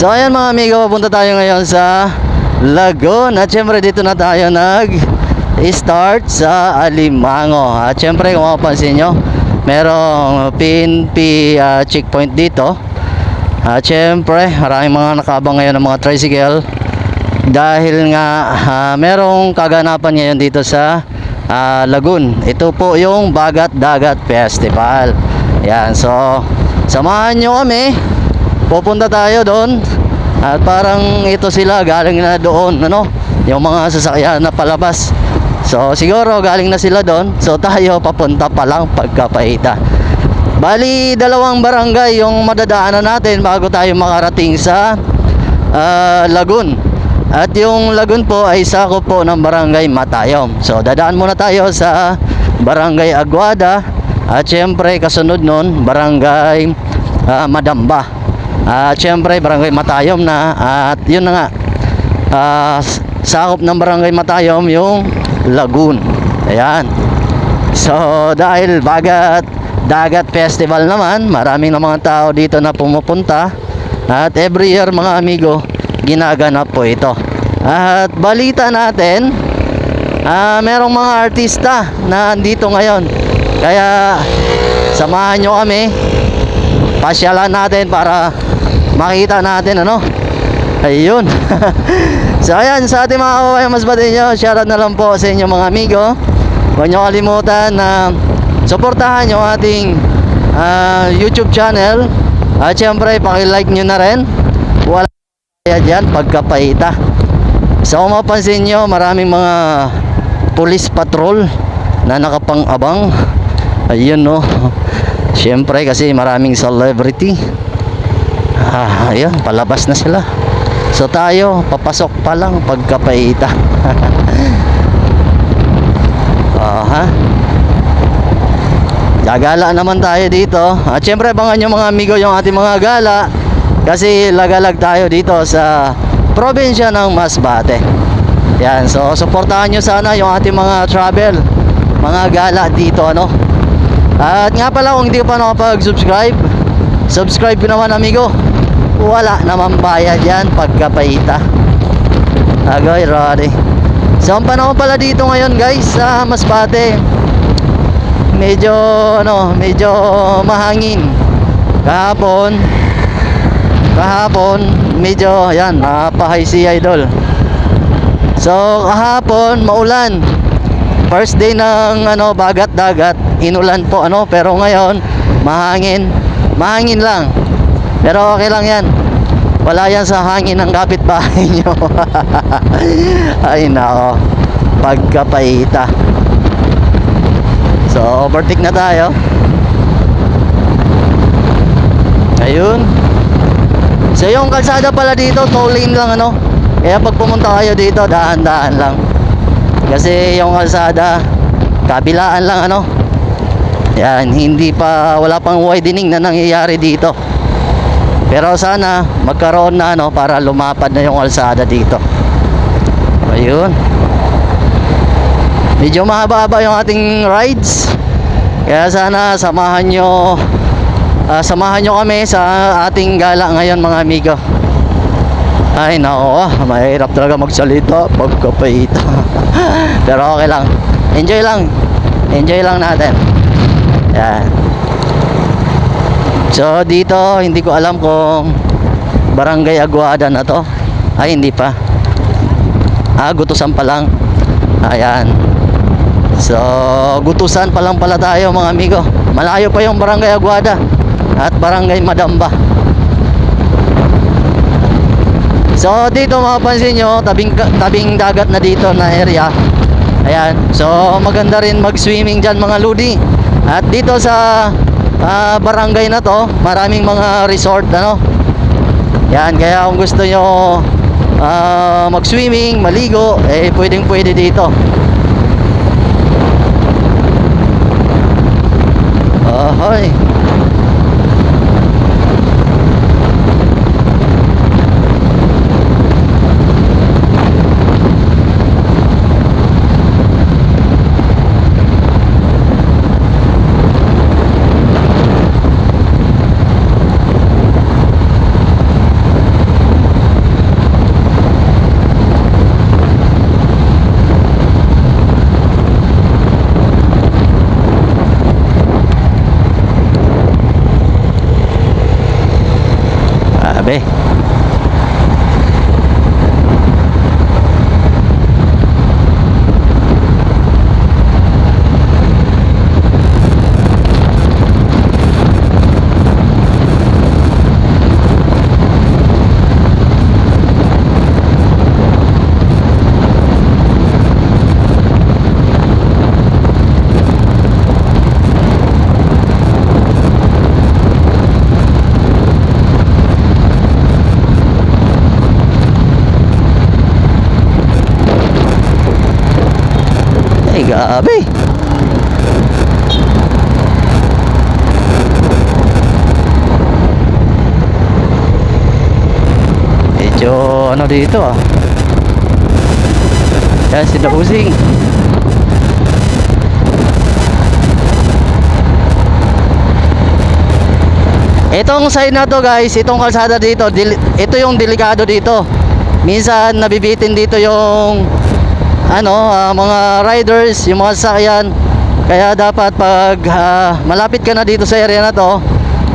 So ayan mga amigo, punta tayo ngayon sa Lagoon. At syempre dito na tayo nag-start sa Alimango. At syempre kung mapapansin nyo, merong PNP checkpoint dito. At syempre maraming mga nakabang ngayon ng mga tricycle, dahil nga merong kaganapan ngayon dito sa Lagoon. Ito po yung Bagat Dagat Festival. Yan, so samahan nyo kami. Pupunta tayo doon. At parang ito sila galing na doon, ano, yung mga sasakyan na palabas. So siguro galing na sila doon. So tayo papunta pa lang pagkapaita. Bali dalawang barangay yung madadaanan natin bago tayo makarating sa Lagoon. At yung Lagoon po ay sakop po ng barangay Matayom. So dadaan muna tayo sa barangay Aguada. At syempre kasunod nun barangay Madamba. At syempre barangay Matayom na. At yun na nga, sakop ng barangay Matayom yung Lagoon. Ayan. So dahil Bagat Dagat Festival naman, maraming na mga tao dito na pumupunta. At every year mga amigo, ginaganap po ito. At balita natin, merong mga artista na andito ngayon. Kaya samahan nyo kami, pasyalan natin para makita natin, ano. Ayun. So ayan, sa ating mga kawayan mas nyo, shoutout na lang po sa inyo mga amigo. Huwag nyo kalimutan na suportahan yung ating YouTube channel. At syempre pakilike nyo na rin. Wala kaya dyan pagkapaita. So kung mapansin nyo, maraming mga police patrol na nakapang-abang. Ayun, no. Syempre kasi maraming celebrity. Ayun, palabas na sila. So tayo, papasok pa lang pagkapaita. Gagala naman tayo dito. At syempre abangan nyo mga amigo yung ating mga gala, kasi lagalag tayo dito sa probinsya ng Masbate. Yan, so suportahan nyo sana yung ating mga travel, mga gala dito, ano. At nga pala, kung hindi ko pa nakapag-subscribe, subscribe ko naman amigo. Wala naman bayad yan pagkapaita. Agoy rari. So ang panahon pala dito ngayon guys sa Masbate, medyo medyo mahangin. Kahapon medyo yan, napahay si Idol. So kahapon maulan. First day ng Bagat Dagat, inulan po, pero ngayon mahangin lang. Pero okay lang yan. Wala yan sa hangin ng kapitbahay nyo. Ay nako, pagkapaita. So overtake na tayo. Ayun. So yung kalsada pala dito, toll lane lang, Kaya pag pumunta kayo dito, dahan-dahan lang. Kasi yung kalsada, kabilaan lang, Yan, wala pang widening na nangyayari dito. Pero sana magkaroon na, para lumapad na yung kalsada dito. Ayun. Medyo mahaba-haba yung ating rides. Kaya sana samahan nyo kami sa ating gala ngayon mga amigo. Ay nako, mahirap talaga magsalita pagkapaita. Pero okay lang. Enjoy lang natin. Yan. So dito, hindi ko alam kung barangay Aguada na to. Ay hindi pa. Gutusan pa lang. Ayan. So Gutusan pa lang pala tayo mga amigo. Malayo pa yung barangay Aguada at barangay Madamba. So dito mapapansin nyo, tabing dagat na dito na area. Ayan. So maganda rin mag-swimming dyan mga ludi. At dito sa barangay na to, maraming mga resort, Yan, kaya kung gusto nyo mag-swimming, maligo, pwedeng-pwede dito. Ahoy. Grabe. Medyo ano dito ah. Yan si Dabusing. Itong side na to guys, itong kalsada dito, ito yung delikado dito. Minsan nabibitin dito yung mga riders, yung mga sasakyan. Kaya dapat pag malapit ka na dito sa area na to,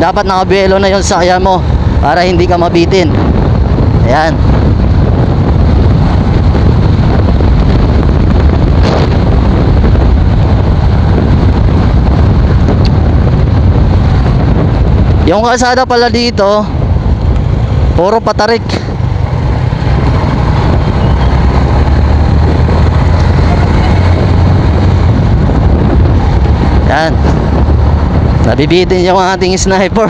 dapat nakabelo na yung sasakyan mo para hindi ka mabitin. Ayan. Yung kalsada pala dito, puro patarik. Yan. Nabibitin yung ating sniper.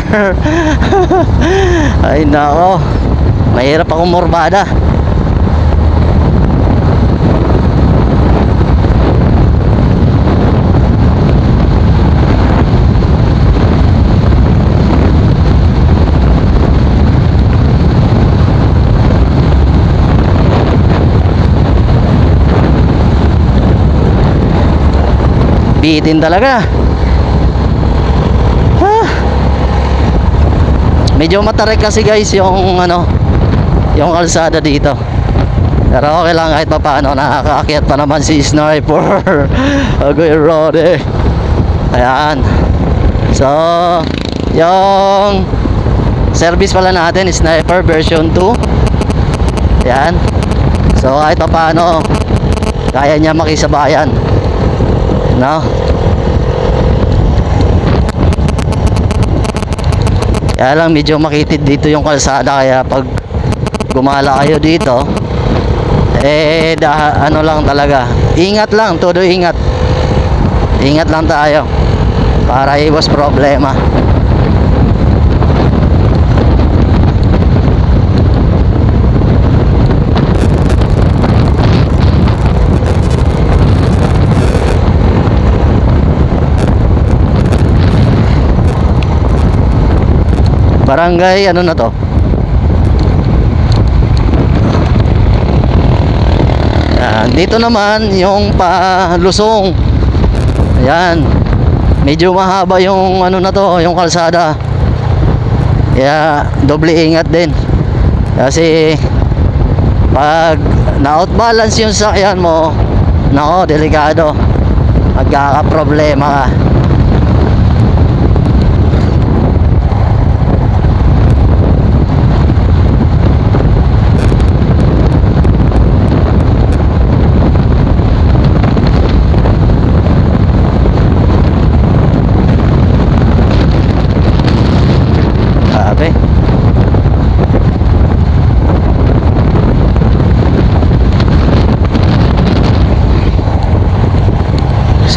Ay nako. Mahirap akong morbada. Bitin talaga. Medyo matarik kasi guys yung yung kalsada dito. Pero okay lang kahit pa paano, nakakaakyat pa naman si sniper. Agoy Rode. Ayan. So yung service pala natin sniper version 2. Ayan. So kahit pa paano kaya niya makisabayan, no? Kaya lang medyo makitid dito yung kalsada, kaya pag gumala kayo dito ano lang talaga, ingat lang, todo ingat. Ingat lang tayo para iwas problema. Barangay ano na to? Dito naman yung palusong. Ayan. Medyo mahaba yung na to, yung kalsada. Kaya doble ingat din. Kasi pag na-outbalance yung sakyan mo, nako, delikado. Magkakaproblema ka.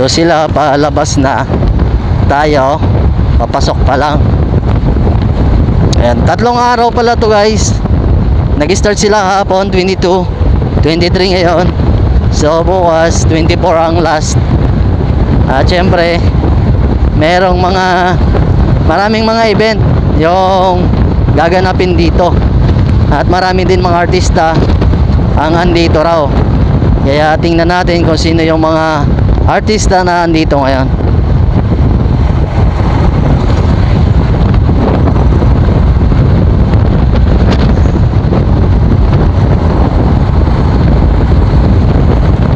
So sila palabas na, tayo papasok pa lang. Ayan, 3 araw pala to guys. Nag-start sila hapon 22, 23 ngayon. So bukas 24 ang last. At syempre maraming mga event yung gaganapin dito. At marami din mga artista ang andito raw. Kaya tingnan natin kung sino yung mga artista na andito ngayon.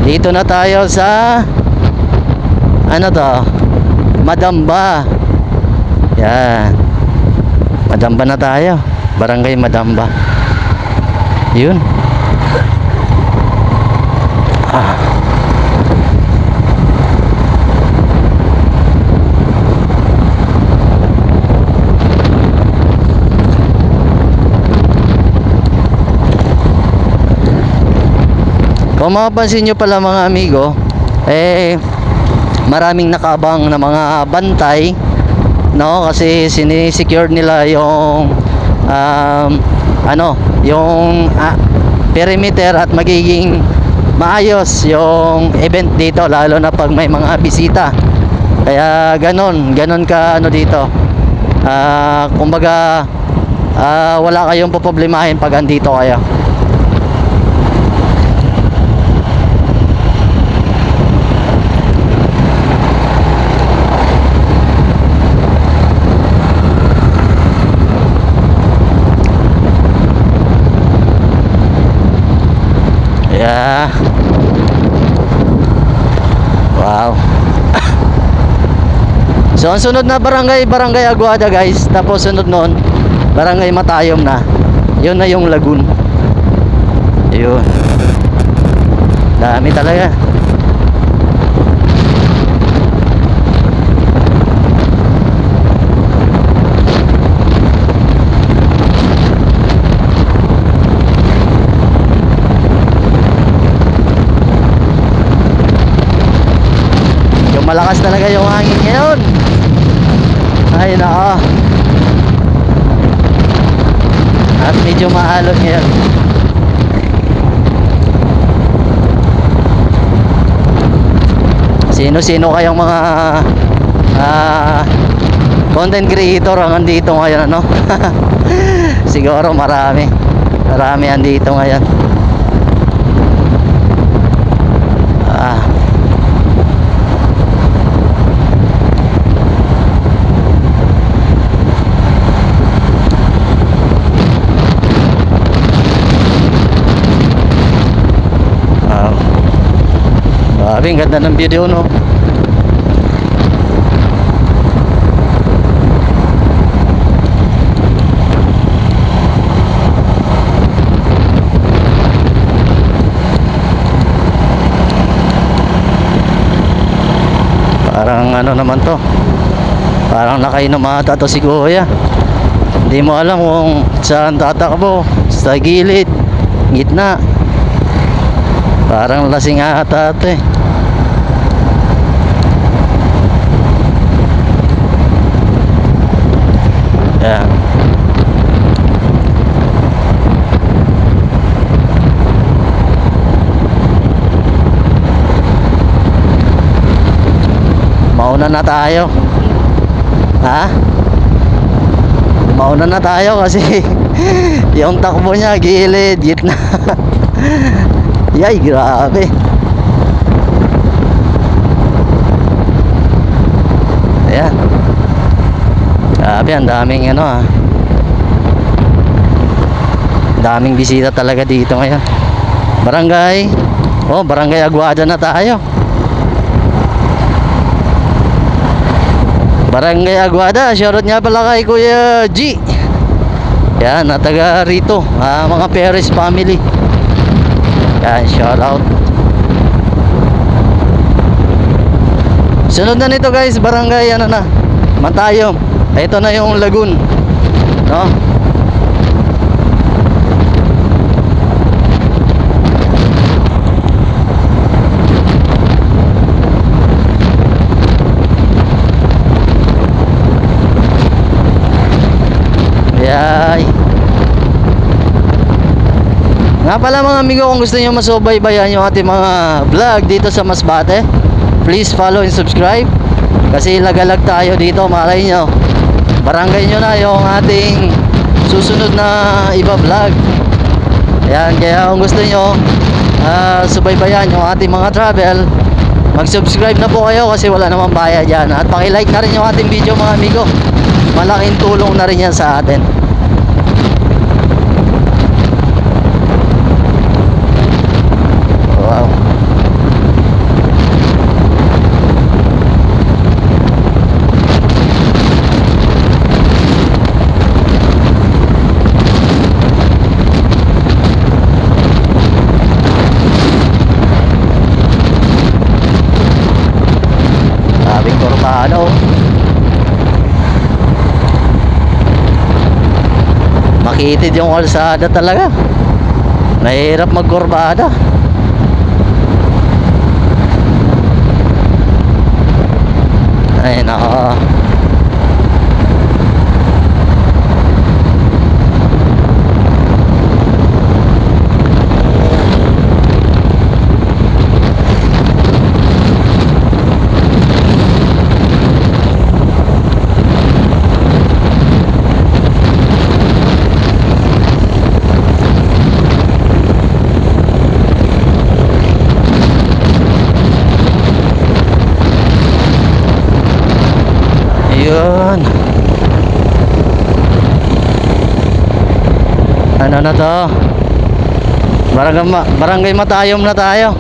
Dito na tayo sa Madamba. Yan. Madamba na tayo. Barangay Madamba. Yun. Kung mapapansin nyo pala mga amigo, maraming nakaabang na mga bantay, no? Kasi sinisecure nila yung yung perimeter at magiging maayos yung event dito, lalo na pag may mga bisita. Kaya ganon ka ano dito. Kumbaga wala kayong poproblemahin pag andito kayo. Yeah. Wow. So ang sunod na barangay Aguada guys. Tapos sunod nun Barangay Matayom na. Yun na yung lagoon. Yun. Dami talaga. Malakas talaga yung hangin ngayon. Ay nako. At medyo maalon ngayon. Sino-sino kayong mga content creator ang andito ngayon, ano? Siguro marami andito ngayon. Grabe, ang ganda ng video, no? Parang ano naman to, parang nakainom ata to si Kuya. Hindi mo alam kung saan tatakbo, sa gilid, gitna. Parang lasing ata ito eh. Yan. Mauna na tayo. Ha? Mauna na tayo kasi yung takbo niya gilid, gitna. Yay, grabe. Ayan. Grabe, ang daming ano daming bisita talaga dito ngayon. Barangay Aguada na tayo. Barangay Aguada, shoutout nga pala kay Kuya G. Yan, na taga rito, mga Perez family. Yan, shoutout. Sunod na nito guys, barangay Matayom. Ito na yung lagoon, no? Yay. Nga pala mga amigo, kung gusto nyo masubaybayan yung ating mga vlog dito sa Masbate, please follow and subscribe. Kasi lagalag tayo dito, malay nyo, barangay nyo na yung ating susunod na iba vlog. Ayan, kaya kung gusto nyo subaybayan yung ating mga travel, mag-subscribe na po kayo kasi wala namang bayad yan. At pakilike na rin yung ating video mga amigo. Malaking tulong na rin yan sa atin. Wow. Sabing korbado. Makitid yung kalsada talaga. Mahirap magkurbada. Ay nako. Ayun. Ano na to? Barangay Matayom na tayo.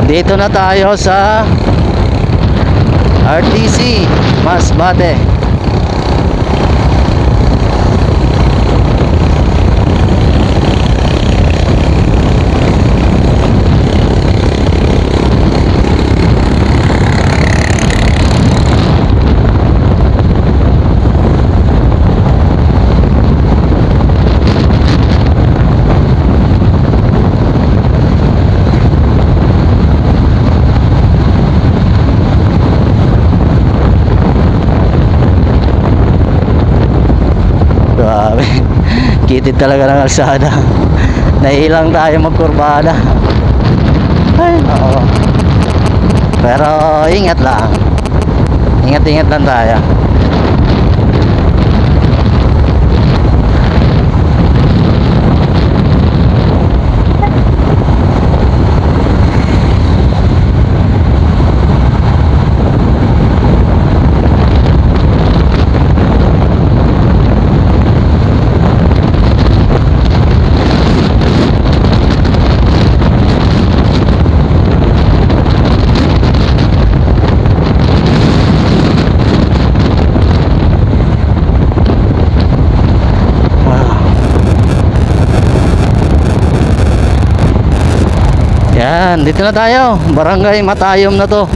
Dito na tayo sa RTC Masbate. Grabe. Kitid talaga ng alsada. Nailang tayo magkurbada. Ay, oo. Pero ingat lang. Ingat-ingat lang tayo. Yan, dito na tayo. Barangay Matayom na to.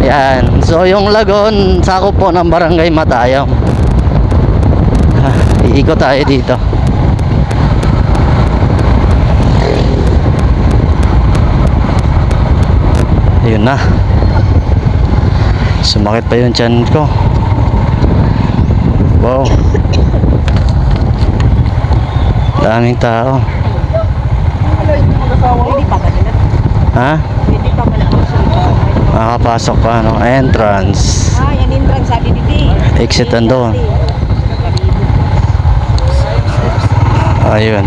Yan. So yung Lagon, sakop po ng Barangay Matayom. Iikot tayo dito. Ayun na. Sumakit pa yung tiyan ko. Wow. Daming tao. Pwede pa kanina. Ha? Pwede pa malapos. Makapasok pa, no? Entrance. Ah, yan entrance sabi dito. Exit andun. Ayun.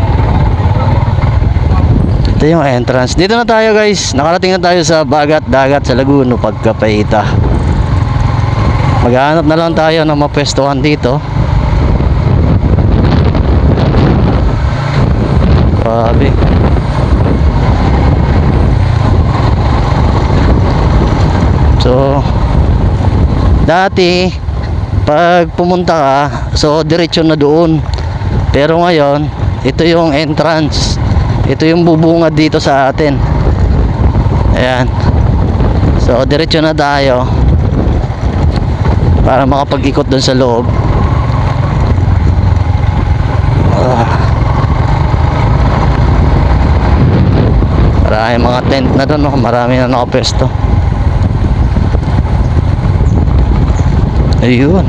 Ito yung entrance. Dito na tayo, guys. Nakarating na tayo sa Bagat-Dagat sa Laguna, Pagkapaita. Maghahanap na lang tayo ng mapwestuhan dito. Grabe. So dati pag pumunta ka, so diretso na doon. Pero ngayon, ito yung entrance. Ito yung bubungad dito sa atin. Ayan. So diretso na tayo para makapag-ikot doon sa loob. Maraming mga tent na doon, no? Marami na nakapesto. Ayun.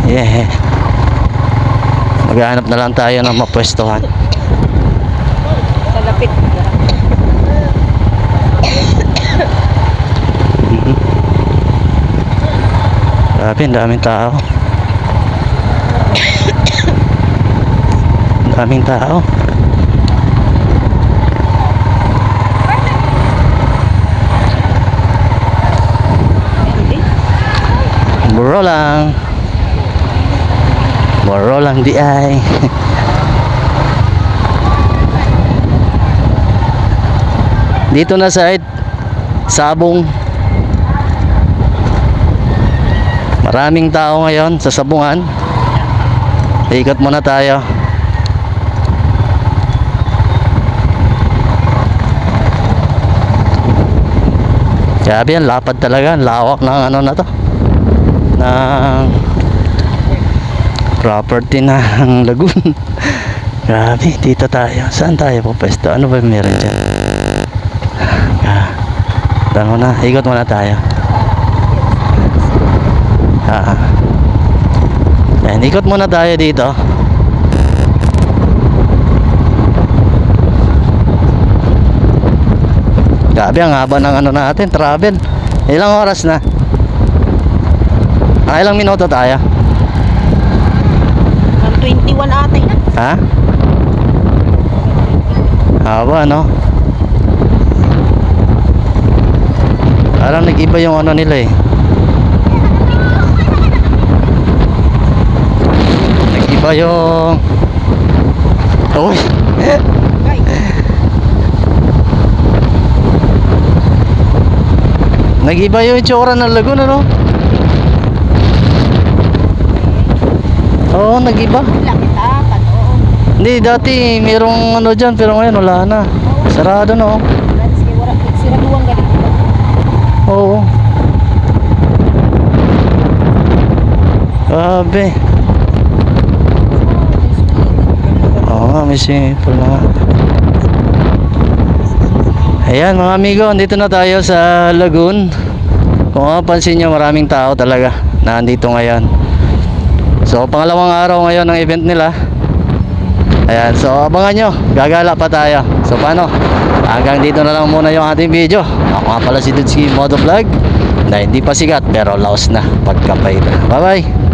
Yeah. Maghahanap na lang tayo ng mapwestuhan. Sa lapit. Grabe, ang daming tao. Ang daming tao. Buro lang. Buro lang di ay. Dito na side Sabong. Maraming tao ngayon sa Sabungan. Ikot muna tayo. Grabe yan, lapad talaga. Lawak ng ano na to, ng property ng Lagoon. Grabe, dito tayo. Saan tayo po pwesto? Ano ba meron dyan? Tama na, ikot muna tayo. Yan, ikot muna tayo dito. Grabe, ang haba ng ano natin, travel. Ilang oras na? Ilang minuto tayo? Ang 21 ate. Ha? Haba, no? Parang nag-iba yung ano nila eh. Nag-iba yung... Uy! Ay, Nag-iba yung itsura ng lagoon, ano? Oo, nag-iba. laki tapat. Oo. Hindi, dati mayroong ano dyan, pero ngayon wala na. Sarado na, oh. Landscape, wala. Siraduang galing. Oo. Grabe. Oo nga, may swimming pool na nga. Ayan mga amigo, andito na tayo sa lagoon. Kung mapapansin nyo, maraming tao talaga na andito ngayon. So pangalawang araw ngayon ng event nila. Ayan, so abangan nyo, gagala pa tayo. So paano? Hanggang dito na lang muna yung ating video. Ako nga pala si Dudski Motovlog, na hindi pa sikat pero laos na pagkapay na. Bye bye.